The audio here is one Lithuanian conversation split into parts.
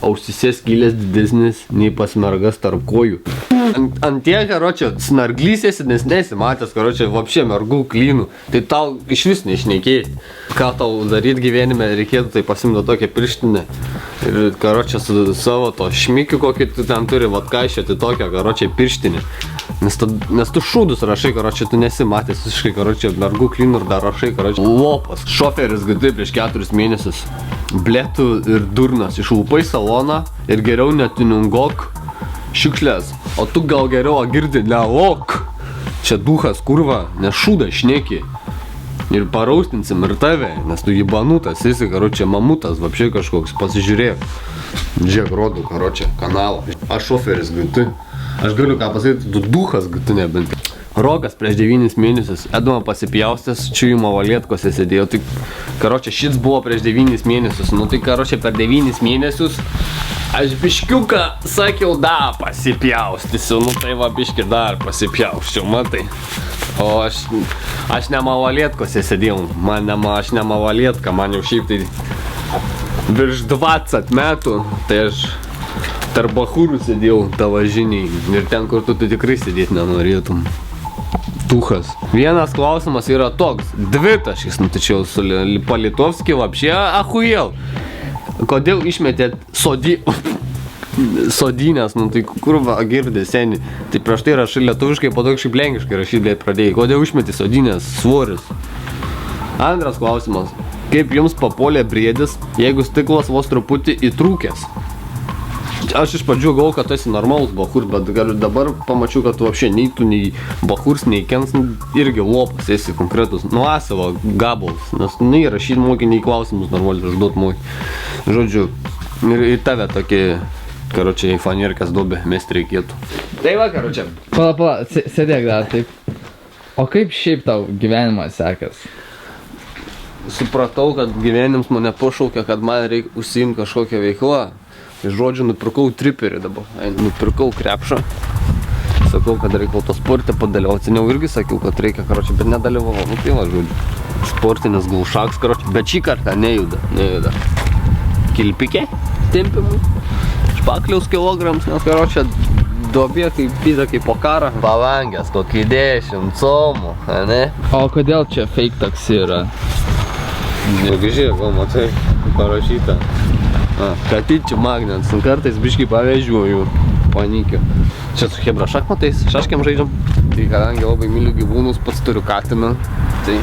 ausise skylės didesnis nei pas mergas tarp kojų. Ant tie, karočią, snarglysėsi, nes nesimatęs, karočią, vapšė mergų klynų. Tai tau iš vis neišnekėjai. Ką tau daryti gyvenime reikėtų, tai pasimdo tokią pirštinę. Ir, karočią, su savo to šmikiu, kokį tu ten turi, kaišioti tokią, karočią, pirštinę. Nes tu šūdus rašai, karočią, tu nesimatęs visiškai, karočią, mergų klynų ir dar rašai, karočią. Lopas. Šoferis GT prieš 4 mėnesius. Bletų ir durnas. Išlūpai saloną ir geriau netuningok šiukšlės. O tu gal geriau girdi, neok. Čia duhas, kurva, nes šūdą šneki. Ir paraustinsim ir tave, nes tu jibanutas, esi, karočią, mamutas, vapšė kažkoks, pasižiūrėk. Žiūrėk, rodau, karočią, kanalą. Aš šoferis GT. Aš galiu ką pasakyti, tu duhas GT nebent. Rokas prieš 9 mėnesius, Edmą pasipjaustęs, čiujimo valėtkose sėdėjo. Tai, karočią, šits buvo prieš 9 mėnesius. Nu tai, karočią, per 9 mėnesius aš biškiuką sakiau, da, pasipjaustysiu. Nu tai va, biški dar pasipjausčiau, matai. O aš ne malalėtkose sėdėjau. Aš ne malalėtka, man jau šiaip tai virš 20 metų. Tai aš tarp bachūrų sėdėjau tavo žiniai. Ir ten, kur tu tikrai sėdėti nenorėtum. Duhas. Vienas klausimas yra toks. 2 taškis, nu tačiau su Palitovskiu vapšė ahujel. Kodėl išmetėt sodinės, nu tai kur va girdė seni. Tai prieš tai rašai lietuviškai, po to kažkaip lenkiškai rašyti, bet pradėjai. Kodėl išmetė sodinės svoris? Antras klausimas. Kaip jums papolė briedis, jeigu stiklas vos truputį įtrūkęs? Aš iš pradžių galvoju, kad tu esi normalus bachūrs, bet dabar pamačiau, kad tu apšė nei tu, nei bachūrs, nei kens, irgi lopas esi konkretus. Nu, asavo gabalas, nes nei rašyti mokį, nei klausimus normaliai užduot mokį. Žodžiu, ir į tave tokį, karočią, į fanierkės dobę mesti reikėtų. Tai va, karočią. Pala, sėdėk dar taip. O kaip šiaip tau gyvenimas sekas? Supratau, kad gyvenims mane pašaukia, kad man reikia užsiimti kažkokią veiklą. Žodžiu, nupirkau triperį dabar. Nupirkau krepšą. Sakau, kad reikia autosportę padalyvauti. Seniau irgi sakiau, kad reikia, karočią, bet nedalyvavau. Nu tai va, žodžiu. Sportinis gulšaks, karočią. Bet šį kartą nejuda. Kilpikė tempimui. Špakliaus kilograms, nes, karočią, dobė kaip pizda kaip po karą. Palangęs kokį 10 comų, ne? O kodėl čia fake taksi yra? Žiūrėk, gal matai, parašyta. Katyčių magnets, kartais biškai pavežiuoju, panikiu. Čia su Hebra šachmatais, šaškiam žaidžiam. Tai kadangi labai myliu gyvūnus, pats turiu katiną. Tai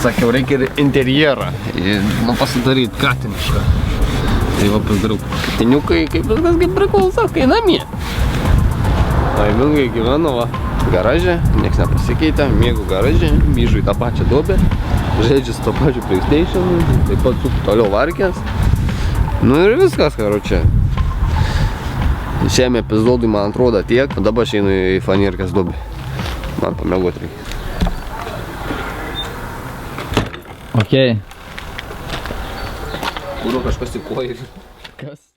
sakiau, reikia ir interjerą, pasidaryti katinišką. Tai va pasidariau katiniukai, kaip viskas kaip priklauso, kai namie. Laimingai gyvenu, va, garaže, nieks nepasikeitė, mėgau garaže, myžu į tą pačią dobę, žaidžiu su to pačiu PlayStation, taip pat su toliau varkės. Nu ir viskas, karočią. Šiame epizodui, man atrodo, tiek, dabar aš einu į fanierkės dobę. Man pamėgoti reikia. Okei. Kuro kažkas į koją. Kas?